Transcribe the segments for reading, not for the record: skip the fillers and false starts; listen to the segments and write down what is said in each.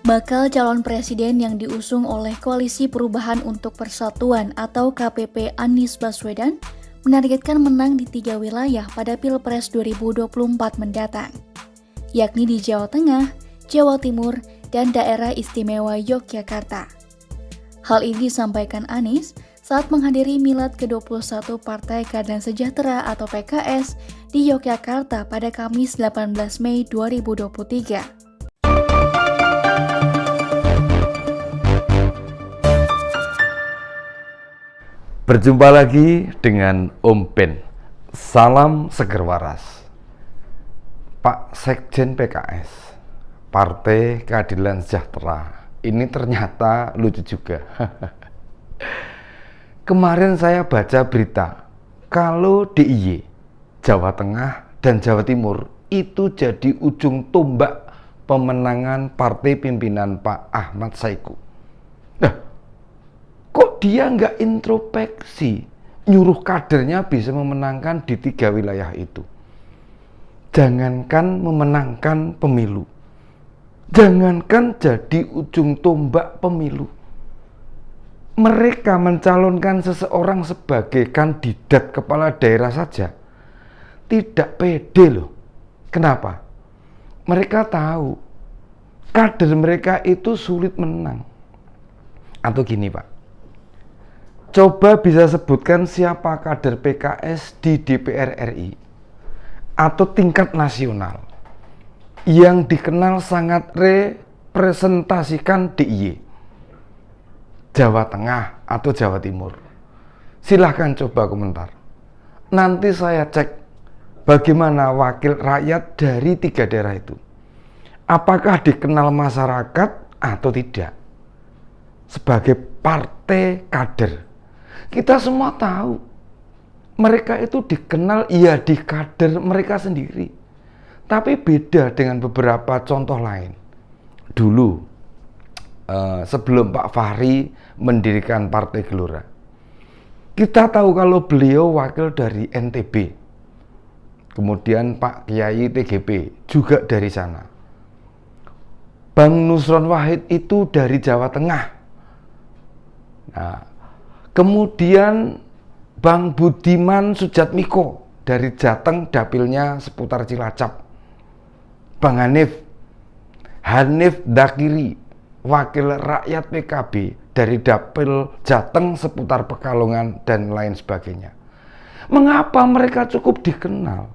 Bakal calon presiden yang diusung oleh Koalisi Perubahan untuk Persatuan atau KPP Anies Baswedan menargetkan menang di 3 wilayah pada Pilpres 2024 mendatang, yakni di Jawa Tengah, Jawa Timur, dan Daerah Istimewa Yogyakarta. Hal ini disampaikan Anies saat menghadiri milad ke-21 Partai Keadilan Sejahtera atau PKS di Yogyakarta pada Kamis 18 Mei 2023. Berjumpa lagi dengan Om Ben. Salam seger waras. Pak Sekjen PKS, Partai Keadilan Sejahtera. Ini ternyata lucu juga. Kemarin saya baca berita kalau DIY, Jawa Tengah dan Jawa Timur itu jadi ujung tombak pemenangan partai pimpinan Pak Ahmad Saiku. Kok dia nggak introspeksi, nyuruh kadernya bisa memenangkan di 3 wilayah itu? Jangankan memenangkan pemilu, jangankan jadi ujung tombak pemilu, mereka mencalonkan seseorang sebagai kandidat kepala daerah saja tidak pede loh. Kenapa? Mereka tahu kader mereka itu sulit menang. Atau gini Pak, coba bisa sebutkan siapa kader PKS di DPR RI atau tingkat nasional yang dikenal sangat representasikan DIY, Jawa Tengah atau Jawa Timur. Silahkan coba komentar. Nanti saya cek bagaimana wakil rakyat dari 3 daerah itu. Apakah dikenal masyarakat atau tidak sebagai partai kader. Kita semua tahu mereka itu dikenal di kader mereka sendiri. Tapi beda dengan beberapa contoh lain. Dulu sebelum Pak Fahri mendirikan Partai Gelora, kita tahu kalau beliau wakil dari NTB. Kemudian Pak Kiai TGP juga dari sana. Bang Nusron Wahid itu dari Jawa Tengah. Nah, kemudian Bang Budiman Sujatmiko dari Jateng, dapilnya seputar Cilacap. Bang Hanif Dakiri, wakil rakyat PKB dari dapil Jateng seputar Pekalongan dan lain sebagainya. Mengapa mereka cukup dikenal?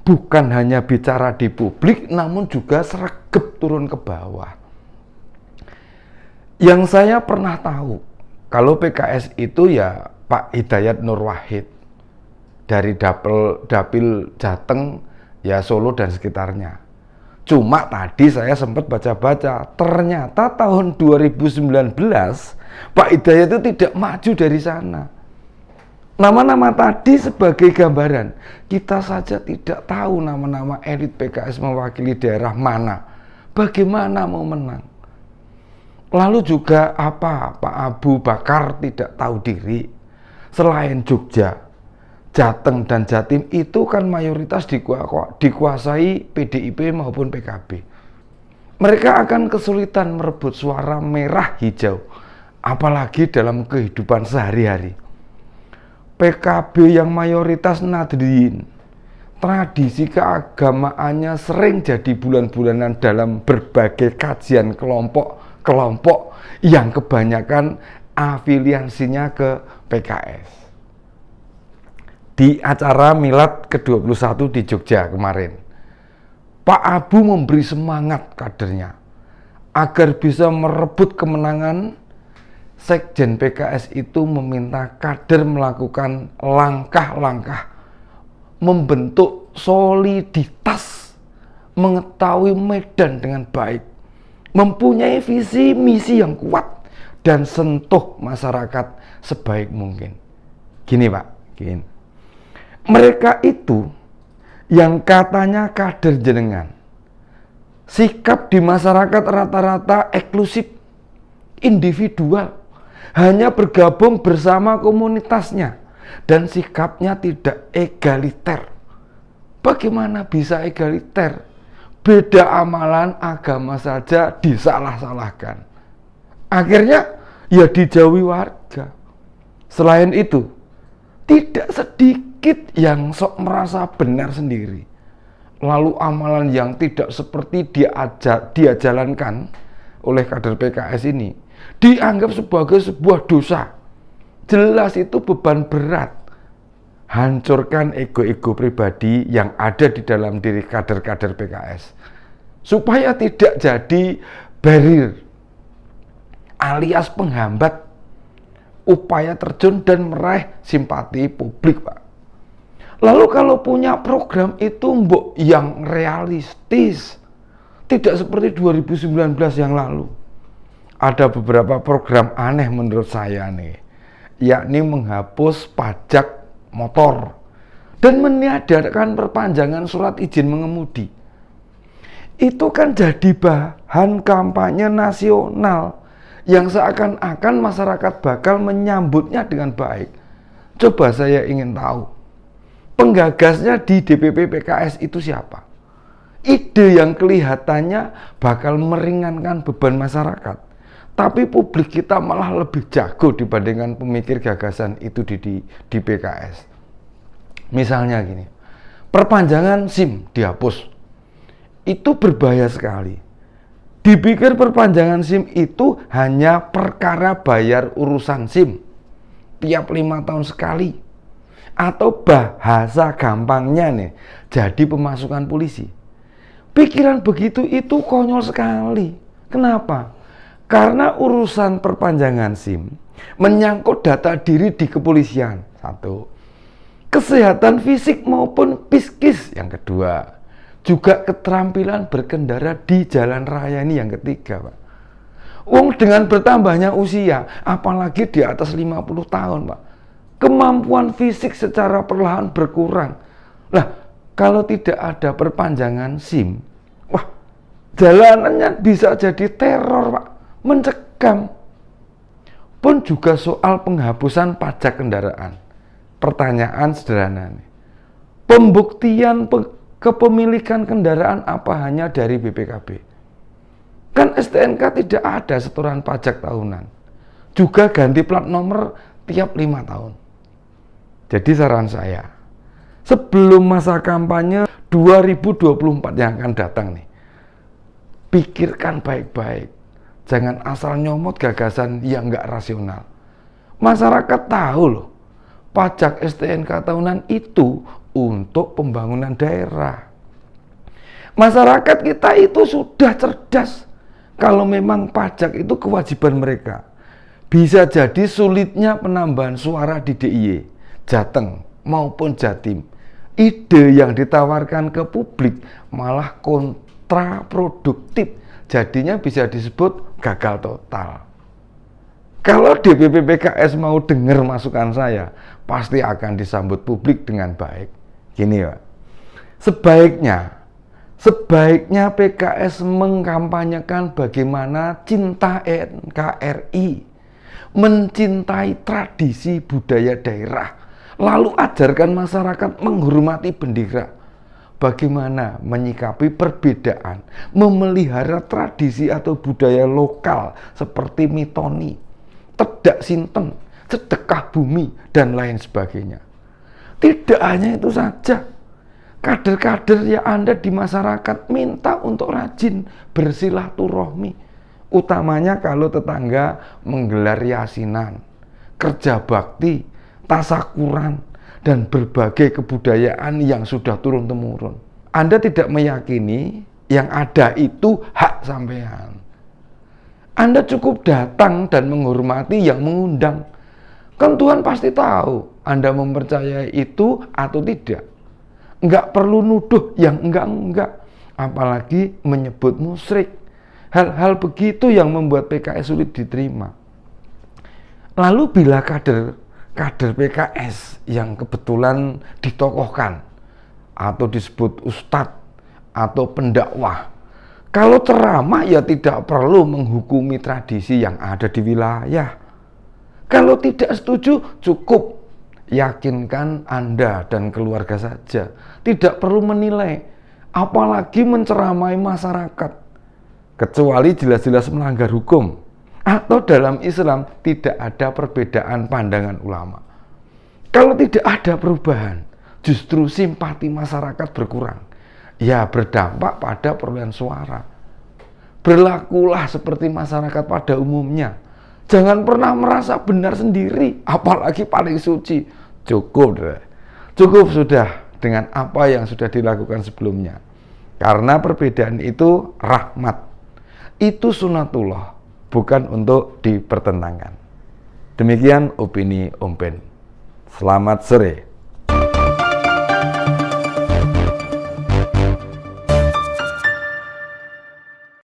Bukan hanya bicara di publik, namun juga sregep turun ke bawah. Yang saya pernah tahu, kalau PKS itu ya Pak Hidayat Nur Wahid dari dapil Jateng, ya Solo dan sekitarnya. Cuma tadi saya sempat baca-baca, ternyata tahun 2019 Pak Hidayat itu tidak maju dari sana. Nama-nama tadi sebagai gambaran, kita saja tidak tahu nama-nama elit PKS mewakili daerah mana, bagaimana mau menang. Lalu juga Pak Abu Bakar tidak tahu diri. Selain Jogja, Jateng dan Jatim itu kan mayoritas dikuasai PDIP maupun PKB. Mereka akan kesulitan merebut suara merah hijau, apalagi dalam kehidupan sehari-hari. PKB yang mayoritas Nahdliyin, tradisi keagamaannya sering jadi bulan-bulanan dalam berbagai kajian kelompok yang kebanyakan afiliasinya ke PKS. Di acara milad ke-21 di Jogja kemarin, Pak Abu memberi semangat kadernya agar bisa merebut kemenangan. Sekjen PKS itu meminta kader melakukan langkah-langkah membentuk soliditas, mengetahui medan dengan baik, mempunyai visi misi yang kuat, dan sentuh masyarakat sebaik mungkin. Gini Pak, gini. Mereka itu yang katanya kader jenengan, sikap di masyarakat rata-rata eksklusif, individual, hanya bergabung bersama komunitasnya, dan sikapnya tidak egaliter. Bagaimana bisa egaliter? beda amalan, agama saja disalah-salahkan. Akhirnya ya dijauhi warga. Selain itu, tidak sedikit yang sok merasa benar sendiri. Lalu amalan yang tidak seperti dia jalankan oleh kader PKS ini dianggap sebagai sebuah dosa. Jelas itu beban berat. Hancurkan ego-ego pribadi yang ada di dalam diri kader-kader PKS supaya tidak jadi barrier alias penghambat upaya terjun dan meraih simpati publik, Pak. Lalu kalau punya program itu mbok yang realistis, tidak seperti 2019 yang lalu. Ada beberapa program aneh menurut saya nih, yakni menghapus pajak motor dan meniadakan perpanjangan surat izin mengemudi. Itu kan jadi bahan kampanye nasional yang seakan-akan masyarakat bakal menyambutnya dengan baik. Coba saya ingin tahu, penggagasnya di DPP PKS itu siapa? Ide yang kelihatannya bakal meringankan beban masyarakat, tapi publik kita malah lebih jago dibandingkan pemikir gagasan itu di PKS. Misalnya gini, perpanjangan SIM dihapus. Itu berbahaya sekali. Dipikir perpanjangan SIM itu hanya perkara bayar urusan SIM tiap 5 tahun sekali. Atau bahasa gampangnya nih, jadi pemasukan polisi. Pikiran begitu itu konyol sekali. Kenapa? Karena urusan perpanjangan SIM menyangkut data diri di kepolisian. Satu. Kesehatan fisik maupun psikis. Yang kedua. Juga keterampilan berkendara di jalan raya ini yang ketiga, Pak. Dengan bertambahnya usia, apalagi di atas 50 tahun, Pak. Kemampuan fisik secara perlahan berkurang. Lah, kalau tidak ada perpanjangan SIM, wah, jalanannya bisa jadi teror, Pak. Mencekam. Pun juga soal penghapusan pajak kendaraan. Pertanyaan sederhana nih. Pembuktian kepemilikan kendaraan apa hanya dari BPKB? Kan STNK tidak ada setoran pajak tahunan. Juga ganti plat nomor tiap 5 tahun. Jadi saran saya, sebelum masa kampanye 2024 yang akan datang nih, pikirkan baik-baik. Jangan asal nyomot gagasan yang nggak rasional. Masyarakat tahu loh, pajak STNK tahunan itu untuk pembangunan daerah. Masyarakat kita itu sudah cerdas. Kalau memang pajak itu kewajiban mereka, bisa jadi sulitnya penambahan suara di DIY, Jateng maupun Jatim. Ide yang ditawarkan ke publik malah kontraproduktif, jadinya bisa disebut gagal total. Kalau DPP PKS mau dengar masukan saya, pasti akan disambut publik dengan baik. Gini, Pak. Sebaiknya PKS mengkampanyekan bagaimana cinta NKRI, mencintai tradisi budaya daerah, lalu ajarkan masyarakat menghormati bendera. Bagaimana menyikapi perbedaan, memelihara tradisi atau budaya lokal seperti mitoni, tedak sinten, sedekah bumi, dan lain sebagainya. Tidak hanya itu saja, kader-kader yang ada di masyarakat minta untuk rajin bersilaturahmi, utamanya kalau tetangga menggelar yasinan, kerja bakti, tasakuran, dan berbagai kebudayaan yang sudah turun-temurun. Anda tidak meyakini yang ada itu hak sampean. Anda cukup datang dan menghormati yang mengundang. Kan Tuhan pasti tahu Anda mempercayai itu atau tidak. Enggak perlu nuduh yang enggak-enggak, apalagi menyebut musyrik. Hal-hal begitu yang membuat PKS sulit diterima. Lalu bila kader PKS yang kebetulan ditokohkan atau disebut ustadz atau pendakwah, kalau ceramah ya tidak perlu menghukumi tradisi yang ada di wilayah. Kalau tidak setuju, cukup yakinkan Anda dan keluarga saja. Tidak perlu menilai apalagi menceramai masyarakat, kecuali jelas-jelas melanggar hukum. Atau dalam Islam tidak ada perbedaan pandangan ulama. Kalau tidak ada perubahan, justru simpati masyarakat berkurang. Ya, berdampak pada perolehan suara. Berlakulah seperti masyarakat pada umumnya. Jangan pernah merasa benar sendiri, apalagi paling suci. Cukup sudah dengan apa yang sudah dilakukan sebelumnya. Karena perbedaan itu rahmat. Itu sunatullah, bukan untuk dipertentangkan. Demikian opini Om Ben. Selamat sore.